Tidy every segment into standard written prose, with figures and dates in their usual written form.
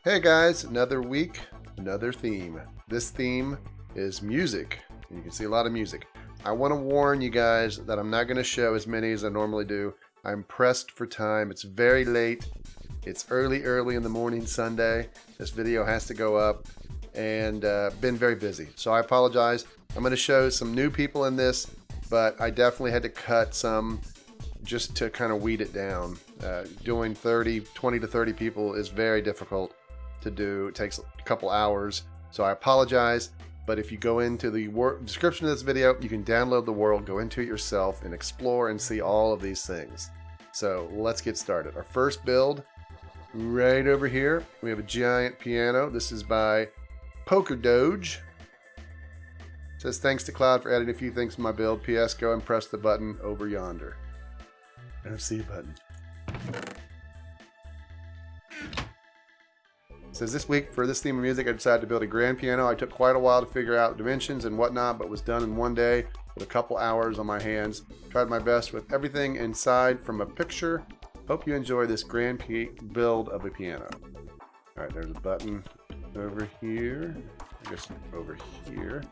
Hey guys, another week, another theme. This theme is music. You can see a lot of music. I want to warn you guys that I'm not going to show as many as I normally do. I'm pressed for time. It's very late. It's early in the morning Sunday. This video has to go up and been very busy. So I apologize. I'm going to show some new people in this, but I definitely had to cut some just to kind of weed it down. Doing 20 to 30 people is very difficult to do. It takes a couple hours, so I apologize. But if you go into the description of this video, you can download the world, go into it yourself, and explore and see all of these things. So let's get started. Our first build, right over here, we have a giant piano. This is by Poker Doge. It says, thanks to Cloud for adding a few things to my build. P.S. Go and press the button over yonder. I don't see a button. It says, this week for this theme of music, I decided to build a grand piano. I took quite a while to figure out dimensions and whatnot, but was done in one day with a couple hours on my hands. Tried my best with everything inside from a picture. Hope you enjoy this grand build of a piano. All right, there's a button over here. I guess over here.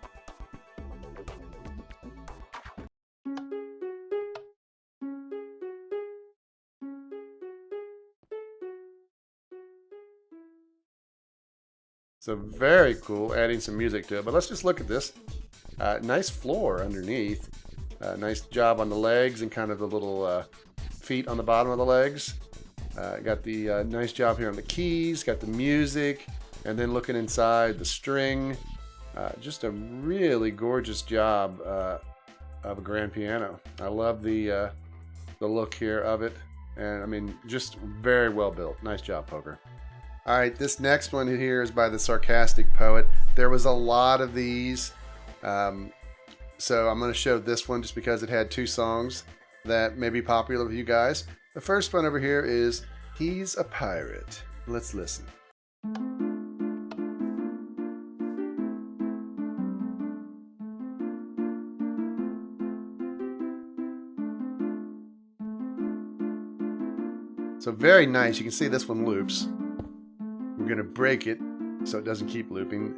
So very cool, adding some music to it. But let's just look at this. Nice floor underneath. Nice job on the legs and kind of the little feet on the bottom of the legs. Got the nice job here on the keys. Got the music. And then looking inside, the string. Just a really gorgeous job of a grand piano. I love the look here of it. And I mean, just very well built. Nice job, Poker. All right, this next one here is by the Sarcastic Poet. There was a lot of these, so I'm going to show this one just because it had two songs that may be popular with you guys. The first one over here is He's a Pirate. Let's listen. So very nice. You can see this one loops. We're going to break it so it doesn't keep looping.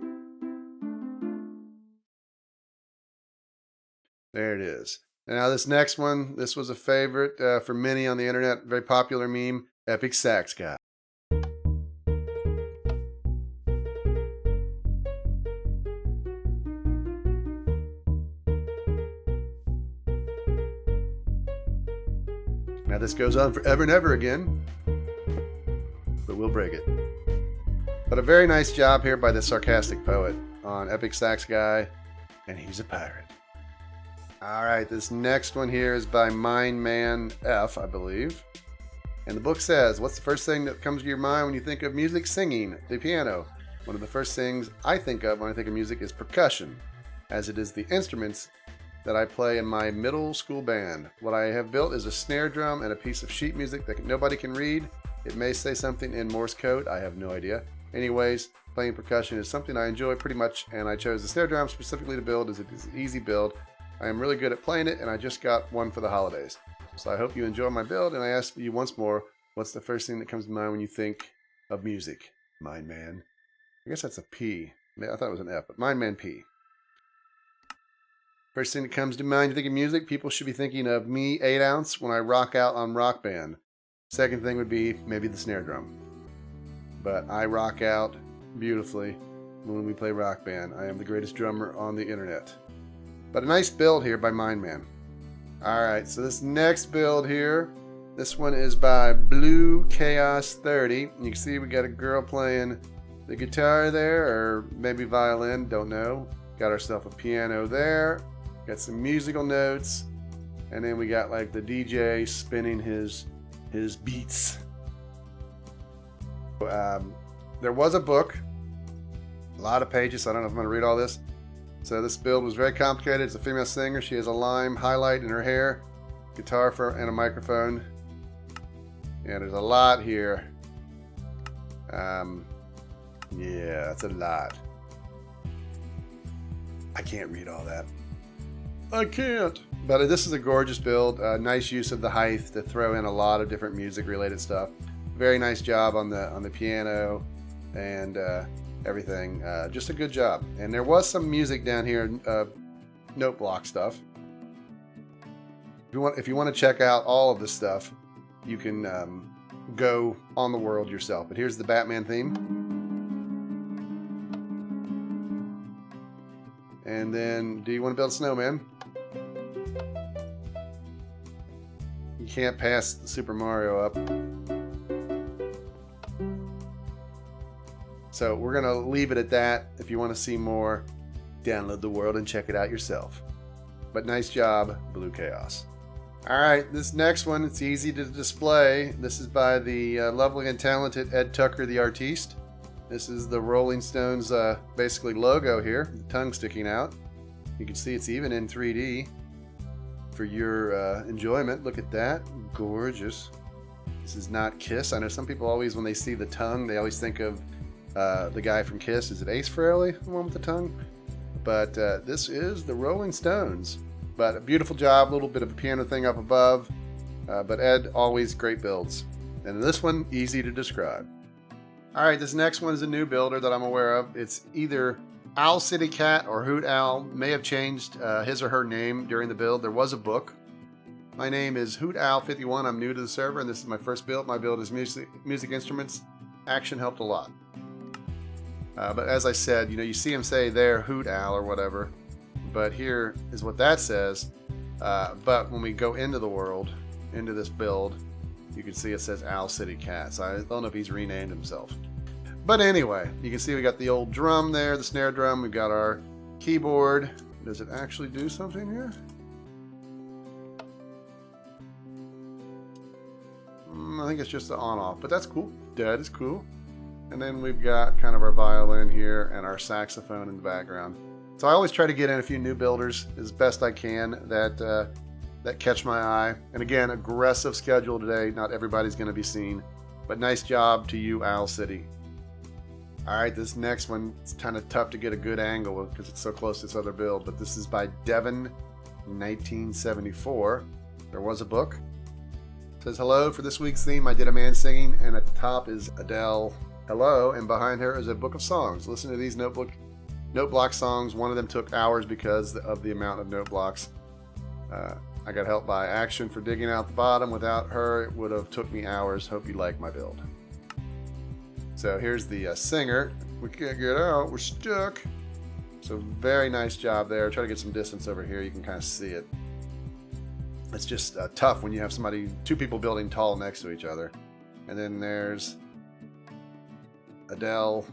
There it is. And now this next one, this was a favorite for many on the internet, very popular meme, Epic Sax Guy. Now this goes on forever and ever again, but we'll break it. But a very nice job here by the Sarcastic Poet on Epic Sax Guy, and he's a pirate. All right, this next one here is by Mind Man F, I believe. And the book says, what's the first thing that comes to your mind when you think of music? Singing, the piano. One of the first things I think of when I think of music is percussion, as it is the instruments that I play in my middle school band. What I have built is a snare drum and a piece of sheet music that nobody can read. It may say something in Morse code, I have no idea. Anyways, playing percussion is something I enjoy pretty much, and I chose the snare drum specifically to build as it is an easy build. I am really good at playing it, and I just got one for the holidays. So I hope you enjoy my build, and I ask you once more, what's the first thing that comes to mind when you think of music? Mind Man. I guess that's a P. I thought it was an F, but Mind Man P. First thing that comes to mind, you think of music, people should be thinking of me, 8 ounce, when I rock out on Rock Band. Second thing would be maybe the snare drum. But I rock out beautifully when we play Rock Band. I am the greatest drummer on the internet. But a nice build here by Mind Man. Alright, so this next build here, this one is by Blue Chaos 30. And you can see we got a girl playing the guitar there, or maybe violin, don't know. Got ourselves a piano there. Got some musical notes. And then we got like the DJ spinning his beats. There was a book, a lot of pages, so I don't know if I'm going to read all this. So this build was very complicated. It's a female singer. She has a lime highlight in her hair, guitar and a microphone. And there's a lot here. Yeah, that's a lot. I can't read all that. I can't. But this is a gorgeous build. Nice use of the height to throw in a lot of different music-related stuff. Very nice job on the piano. and everything. Just a good job. And there was some music down here, note block stuff. If you want to check out all of this stuff, you can go on the world yourself. But here's the Batman theme. And then, do you want to build a snowman? You can't pass Super Mario up. So we're going to leave it at that. If you want to see more, download the world and check it out yourself. But nice job, Blue Chaos. Alright, this next one, it's easy to display. This is by the lovely and talented Ed Tucker, the artiste. This is the Rolling Stones basically logo here, the tongue sticking out. You can see it's even in 3D for your enjoyment. Look at that, gorgeous. This is not Kiss. I know some people always, when they see the tongue, they always think of the guy from Kiss. Is it Ace Frehley, the one with the tongue? But this is the Rolling Stones. But a beautiful job, a little bit of a piano thing up above. But Ed, always great builds. And this one, easy to describe. All right, this next one is a new builder that I'm aware of. It's either Owl City Cat or Hoot Owl. May have changed his or her name during the build. There was a book. My name is Hoot Owl 51. I'm new to the server, and this is my first build. My build is music instruments. Action helped a lot. But as I said, you see him say there, Hoot Owl or whatever. But here is what that says. But when we go into the world, into this build, you can see it says Owl City Cat. So I don't know if he's renamed himself. But anyway, you can see we got the old drum there, the snare drum. We've got our keyboard. Does it actually do something here? I think it's just the on-off, but that's cool. That is cool. And then we've got kind of our violin here and our saxophone in the background. So I always try to get in a few new builders as best I can that catch my eye. And again, aggressive schedule today. Not everybody's going to be seen, but nice job to you, Owl City. All right, this next one, it's kind of tough to get a good angle because it's so close to this other build, but this is by Devon, 1974. There was a book. It says, hello, for this week's theme, I did a man singing, and at the top is Adele, hello, and behind her is a book of songs. Listen to these note block songs. One of them took hours because of the amount of note blocks. I got help by Action for digging out the bottom. Without her, it would have took me hours. Hope you like my build. So here's the singer. We can't get out. We're stuck. So very nice job there. Try to get some distance over here. You can kind of see it. It's just tough when you have two people building tall next to each other. And then there's Adele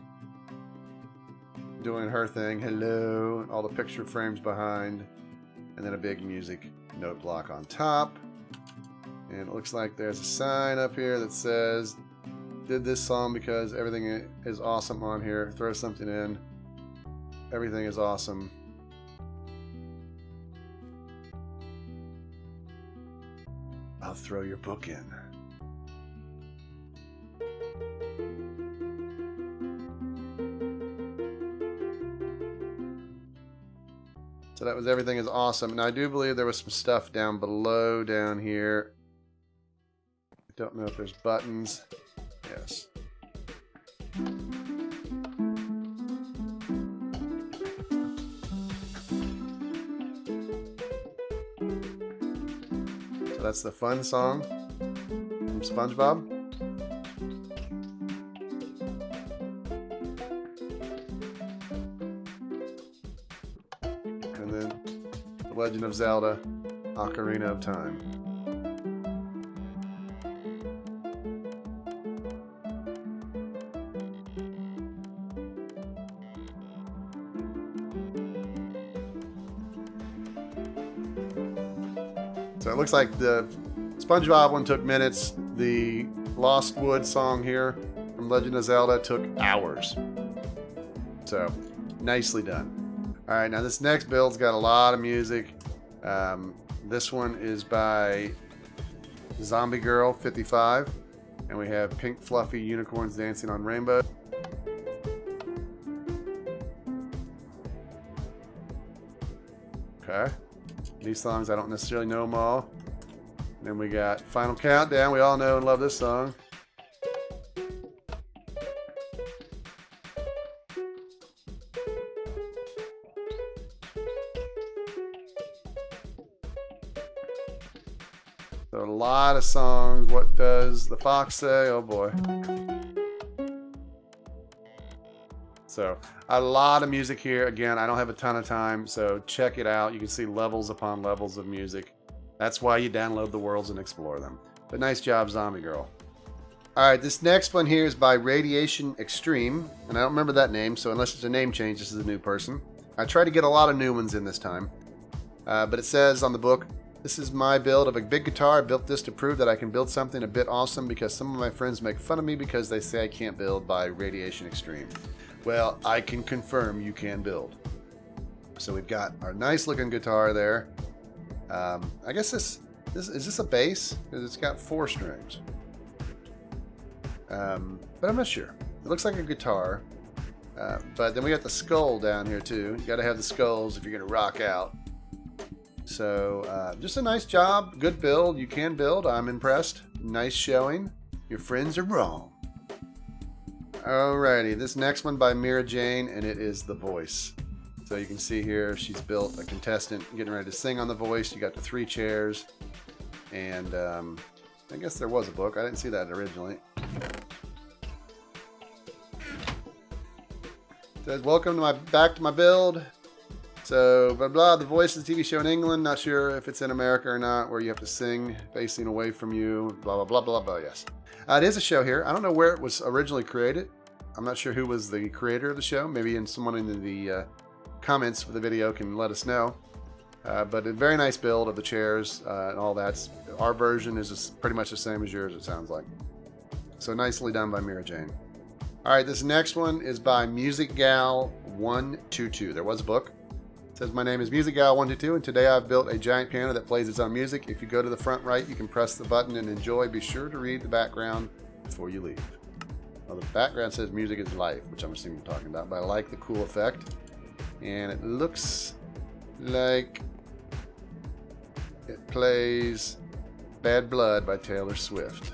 doing her thing. Hello. All the picture frames behind. And then a big music note block on top. And it looks like there's a sign up here that says, did this song because everything is awesome on here. Throw something in. Everything is awesome. I'll throw your book in. So that was everything is awesome. And I do believe there was some stuff down below down here. I don't know if there's buttons. Yes. So that's the fun song from SpongeBob. And then The Legend of Zelda, Ocarina of Time. So it looks like the SpongeBob one took minutes. The Lost Wood song here from Legend of Zelda took hours. So nicely done. All right, now this next build's got a lot of music. This one is by Zombie Girl 55, and we have Pink Fluffy Unicorns Dancing on Rainbow. Okay. These songs, I don't necessarily know them all. And then we got Final Countdown. We all know and love this song. So a lot of songs. What does the fox say? Oh boy. So a lot of music here. Again, I don't have a ton of time, so check it out. You can see levels upon levels of music. That's why you download the worlds and explore them. But nice job, Zombie Girl. All right, this next one here is by Radiation Extreme, and I don't remember that name, so unless it's a name change, this is a new person. I tried to get a lot of new ones in this time, but it says on the book, "This is my build of a big guitar. I built this to prove that I can build something a bit awesome because some of my friends make fun of me because they say I can't build." By Radiation Extreme. Well, I can confirm you can build. So we've got our nice looking guitar there. I guess this is this a bass? Because it's got 4 strings. But I'm not sure. It looks like a guitar. But then we got the skull down here too. You got to have the skulls if you're going to rock out. So just a nice job. Good build. You can build. I'm impressed. Nice showing. Your friends are wrong. Alrighty. This next one by Mira Jane, and it is The Voice. So you can see here she's built a contestant getting ready to sing on The Voice. You got the 3 chairs. And I guess there was a book. I didn't see that originally. It says, "Welcome to back to my build." So, blah, blah, The Voice is a TV show in England. Not sure if it's in America or not, where you have to sing facing away from you. Blah, blah, blah, blah, blah, yes. It is a show here. I don't know where it was originally created. I'm not sure who was the creator of the show. Maybe someone in the comments for the video can let us know. But a very nice build of the chairs and all that. Our version is just pretty much the same as yours, it sounds like. So nicely done by Mira Jane. All right, this next one is by Music Gal 122. There was a book. It says, "My name is Music Gal 122, and today I've built a giant piano that plays its own music. If you go to the front right, you can press the button and enjoy. Be sure to read the background before you leave." Well, the background says "Music is Life," which I'm assuming you're talking about, but I like the cool effect. And it looks like it plays "Bad Blood" by Taylor Swift.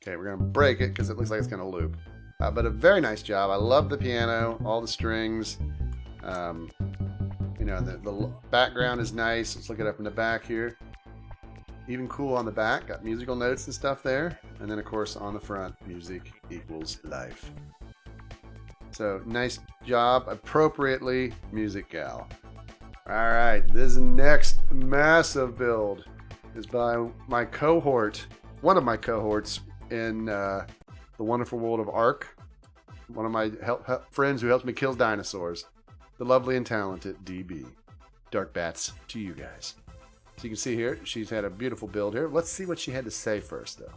Okay, we're going to break it because it looks like it's going to loop. But a very nice job. I love the piano, all the strings. You know, the background is nice. Let's look it up in the back here. Even cool on the back. Got musical notes and stuff there. And then, of course, on the front, music equals life. So, nice job. Appropriately, Music Gal. All right, this next massive build is by my cohort, one of my cohorts in the wonderful world of Ark. One of my friends who helps me kill dinosaurs. The lovely and talented DB. Dark bats to you guys. So you can see here, she's had a beautiful build here. Let's see what she had to say first, though.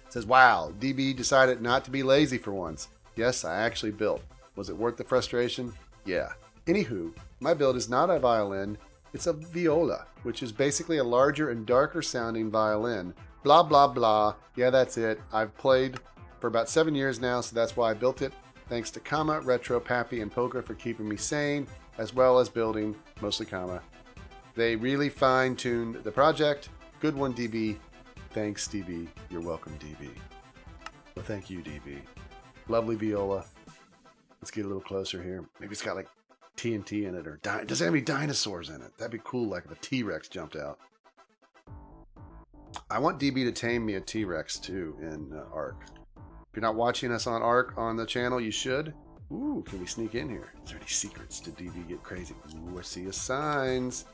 It says, "Wow, DB decided not to be lazy for once. Yes, I actually built. Was it worth the frustration? Yeah. Anywho, my build is not a violin. It's a viola, which is basically a larger and darker sounding violin. Blah, blah, blah. Yeah, that's it. I've played for about 7 years now, so that's why I built it. Thanks to Comma, Retro, Pappy, and Poker for keeping me sane, as well as building, mostly Comma. They really fine-tuned the project. Good one, DB. Thanks, DB. You're welcome, DB." Well, thank you, DB. Lovely viola. Let's get a little closer here. Maybe it's got like TNT in it, or does it have any dinosaurs in it? That'd be cool, like if a T-Rex jumped out. I want DB to tame me a T-Rex too in Ark. If you're not watching us on Ark on the channel, you should. Ooh, can we sneak in here? Is there any secrets? Did DB get crazy? Ooh, I see his signs.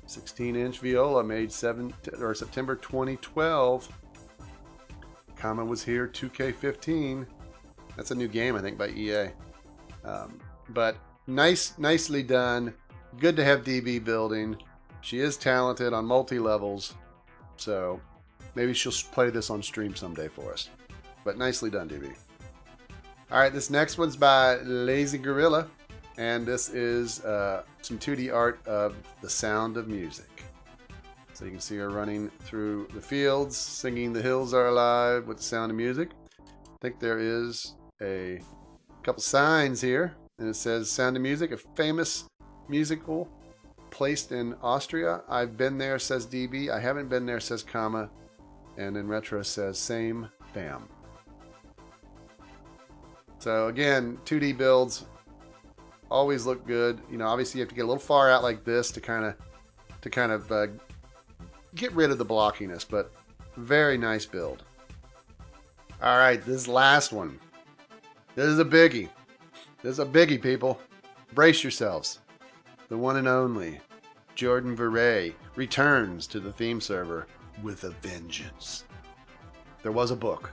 16-inch viola made September 2012. Comma was here 2K15. That's a new game, I think, by EA. But nicely done. Good to have DB building. She is talented on multi-levels. So maybe she'll play this on stream someday for us. But nicely done, DB. All right, this next one's by Lazy Gorilla. And this is some 2D art of The Sound of Music. So you can see her running through the fields, singing "The Hills Are Alive" with the sound of music. I think there is a couple signs here. And it says "Sound of Music," a famous musical placed in Austria. I've been there, says DB. I haven't been there, says Comma. And in retro says same fam. So again, 2D builds always look good. You know, obviously you have to get a little far out like this to kind of get rid of the blockiness, but very nice build. All right, this last one. This is a biggie. This is a biggie, people. Brace yourselves. The one and only Jordan Verrey returns to the theme server with a vengeance. There was a book.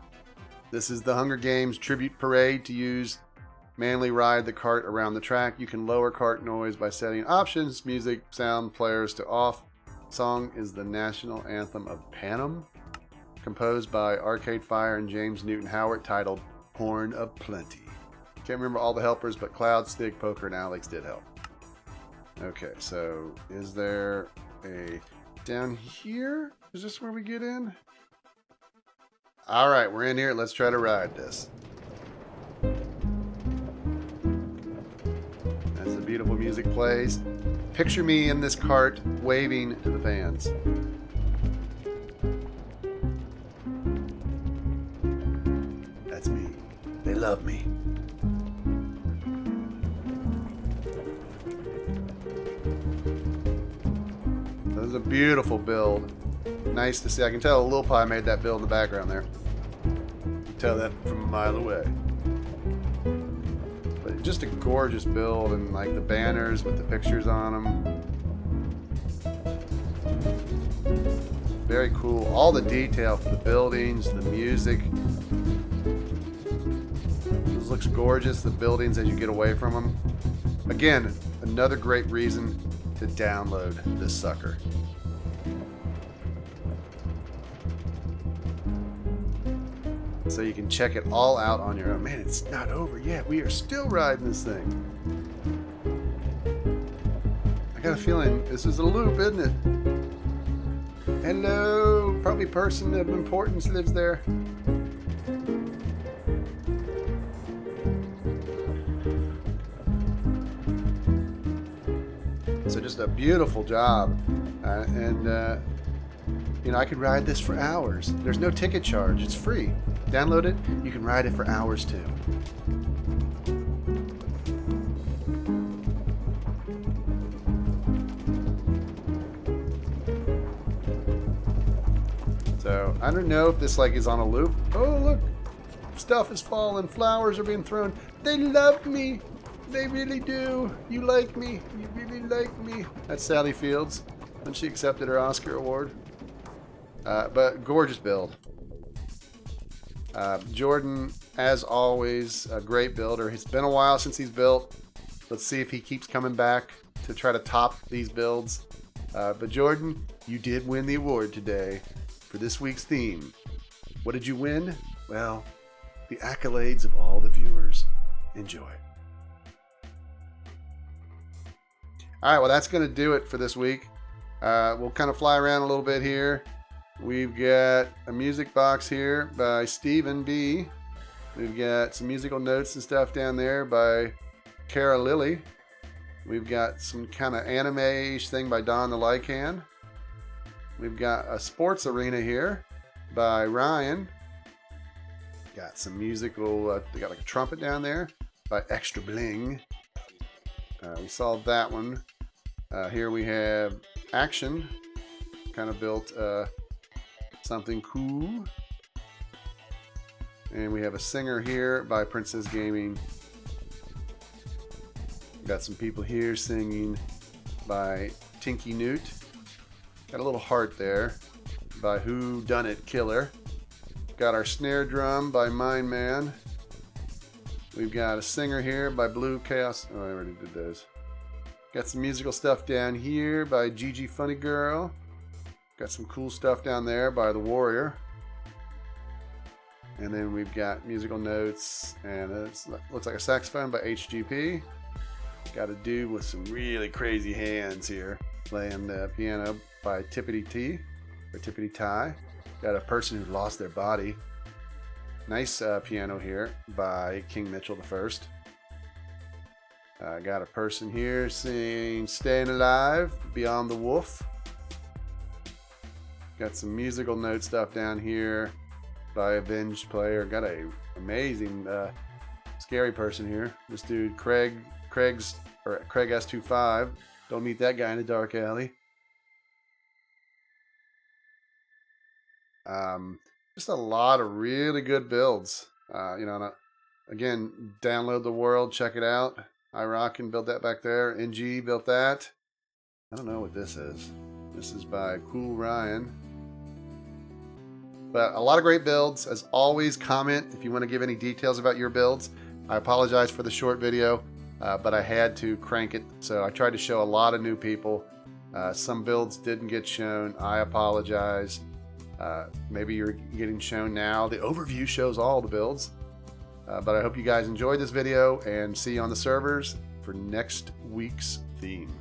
This is the Hunger Games Tribute Parade. To use, manually ride the cart around the track. You can lower cart noise by setting options, music, sound, players to off. Song is the national anthem of Panem, composed by Arcade Fire and James Newton Howard, titled Horn of Plenty. Can't remember all the helpers, but Cloud, Stig, Poker, and Alex did help. Okay, so is there a down here? Is this where we get in? All right, we're in here. Let's try to ride this. As the beautiful music plays, picture me in this cart waving to the fans. That's me. They love me. This is a beautiful build. Nice to see. I can tell Lil Pie made that build in the background there. You can tell that from a mile away. But just a gorgeous build, and like the banners with the pictures on them. Very cool. All the detail for the buildings, the music. This looks gorgeous. The buildings as you get away from them. Again, another great reason to download this sucker. So you can check it all out on your own. Man, it's not over yet. We are still riding this thing. I got a feeling this is a loop, isn't it? Hello, probably person of importance lives there. So just a beautiful job. You know, I could ride this for hours. There's no ticket charge. It's free. Download it. You can ride it for hours too. So I don't know if this like is on a loop. Oh look, stuff is falling. Flowers are being thrown. They love me. They really do. You like me. You really like me. That's Sally Fields when she accepted her Oscar award. But gorgeous build. Jordan, as always, a great builder. It's been a while since he's built. Let's see if he keeps coming back to try to top these builds. But Jordan, you did win the award today for this week's theme. What did you win? Well, the accolades of all the viewers. Enjoy. All right, well, that's going to do it for this week. We'll kind of fly around a little bit here. We've got a music box here by Stephen B. We've got some musical notes and stuff down there by Cara Lilly. We've got some kind of anime-ish thing by Don the Lycan. We've got a sports arena here by Ryan. Got some musical, they got like a trumpet down there by Extra Bling. We saw that one. Here we have Action. Kind of built something cool. And we have a singer here by Princess Gaming. Got some people here singing by Tinky Newt. Got a little heart there by Who Done It Killer. Got our snare drum by Mind Man. We've got a singer here by Blue Chaos. Oh, I already did those. Got some musical stuff down here by Gigi Funny Girl. Got some cool stuff down there by The Warrior. And then we've got musical notes, and it looks like a saxophone by HGP. Got a dude with some really crazy hands here playing the piano by Tippity T, or Tippity Tie. Got a person who lost their body. Nice piano here by King Mitchell the First. I got a person here singing Staying Alive, Beyond the Wolf. Got some musical note stuff down here by Avenged Player. Got a amazing scary person here. This dude, Craig S25. Don't meet that guy in a dark alley. Just a lot of really good builds. Again, download the world, check it out. iRockin built that back there. NG built that. I don't know what this is. This is by Cool Ryan. But a lot of great builds. As always, comment if you want to give any details about your builds. I apologize for the short video, but I had to crank it. So I tried to show a lot of new people. Some builds didn't get shown. I apologize. Maybe you're getting shown now. The overview shows all the builds. But I hope you guys enjoyed this video and see you on the servers for next week's theme.